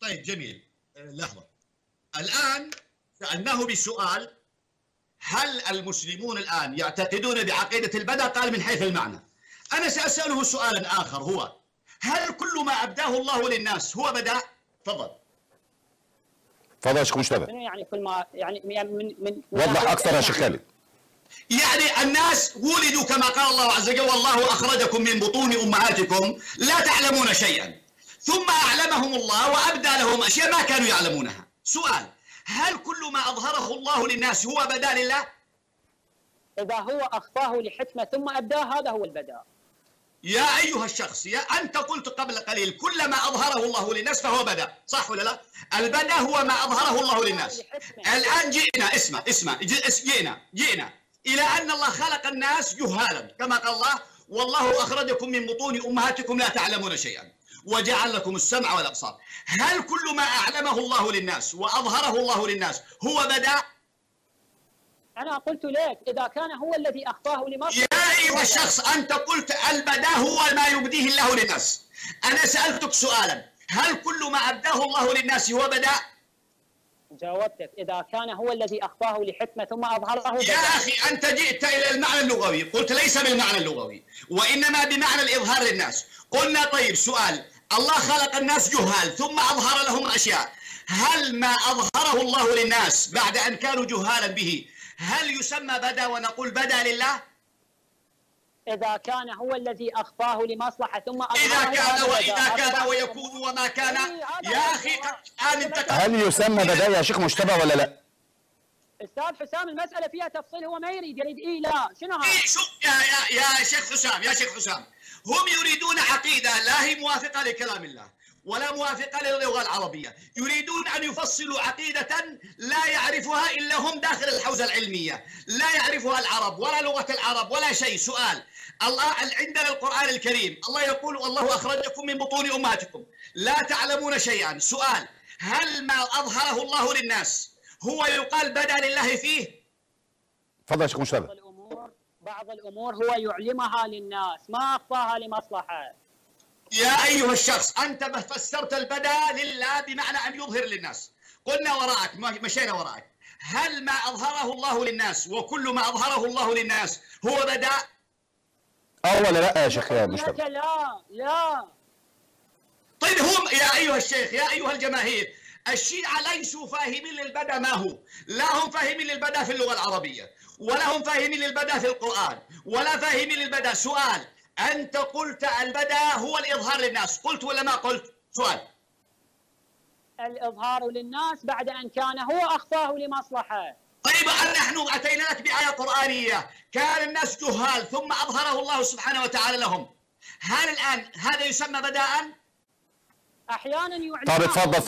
طيب جميل. لحظة. الآن سألناه بسؤال: هل المسلمون الآن يعتقدون بعقيدة البدء؟ قال من حيث المعنى. أنا سأسأله سؤالا آخر، هو: هل كل ما أبداه الله للناس هو بدأ؟ تفضل. تفضل يا شيخ مجتبى. يعني كل ما يعني من وضح أكثر يا شيخ خالد. يعني الناس ولدوا كما قال الله عز وجل: والله أخرجكم من بطون أمهاتكم لا تعلمون شيئا، ثم أعلمهم الله وأبدى لهم أشياء ما كانوا يعلمونها. سؤال: هل كل ما أظهره الله للناس هو بدأ لله؟ إذا هو أخفاه لحكمة ثم أبداه هذا هو البداء. يا أيها الشخص، أنت قلت قبل قليل: كل ما أظهره الله للناس فهو بدأ، صح ولا لا؟ البدأ هو ما أظهره الله للناس. الآن جئنا، اسمع، جئنا إلى أن الله خلق الناس جهالا كما قال الله: والله أخرجكم من بطون أمهاتكم لا تعلمون شيئا وجعل لكم السمع والأبصار. هل كل ما أعلمه الله للناس وأظهره الله للناس هو بدأ؟ أنا قلت لك إذا كان هو الذي أخفاه لمصلحة. يا أيها الشخص، أنت قلت البداء هو ما يبديه الله للناس. أنا سألتك سؤالا: هل كل ما أبداه الله للناس هو بدأ؟ جاوبتك إذا كان هو الذي أخفاه لحكمة ثم أظهره بدأ. يا أخي أنت جئت إلى المعنى اللغوي، قلت ليس بالمعنى اللغوي وإنما بمعنى الإظهار للناس. قلنا طيب سؤال: الله خلق الناس جهال ثم أظهر لهم أشياء، هل ما أظهره الله للناس بعد أن كانوا جهالا به هل يسمى بدأ ونقول بدأ لله؟ إذا كان هو الذي أخفاه لمصلحة ثم أظهره إذا كان ويكون وما كان. يا أخي هل يسمى بدأ يا شيخ مجتبى ولا لا؟ أستاذ حسام المسألة فيها تفصيل، هو ما يريد لا شنو هذا؟ يا شيخ حسام، هم يريدون عقيدة لا هي موافقة لكلام الله ولا موافقة للغة العربية، يريدون أن يفصلوا عقيدة لا يعرفها إلا هم داخل الحوزة العلمية، لا يعرفها العرب ولا لغة العرب ولا شيء. سؤال: الله عندنا القرآن الكريم الله يقول: والله أخرجكم من بطون أمهاتكم لا تعلمون شيئا. سؤال: هل ما أظهره الله للناس هو يقال بدأ لله فيه؟ تفضل يا شيخ مجتبى. بعض الأمور هو يعلمها للناس ما أخفاها لمصلحة. يا أيها الشخص، أنت فسرت البدء لله بمعنى أن يظهر للناس. قلنا وراءك، مشينا وراءك. هل ما أظهره الله للناس وكل ما أظهره الله للناس هو بدء؟ ولا لا يا شيخ مجتبى؟ لا. طيب هم يا أيها الشيخ، يا أيها الجماهير، الشيعة ليسوا فاهمين للبدء ما هو، لا هم فاهمين للبدء في اللغة العربية ولا هم فاهمين للبدء في القرآن ولا فاهمين للبدء. سؤال: أنت قلت البدء هو الإظهار للناس، قلت ولا ما قلت؟ سؤال. الإظهار للناس بعد أن كان هو أخفاه لمصلحة. طيب نحن أتينا لك بآية قرآنية: كان الناس جهال ثم أظهره الله سبحانه وتعالى لهم. هل الآن هذا يسمى بداء؟ أحيانا يعلم. طب اتفضل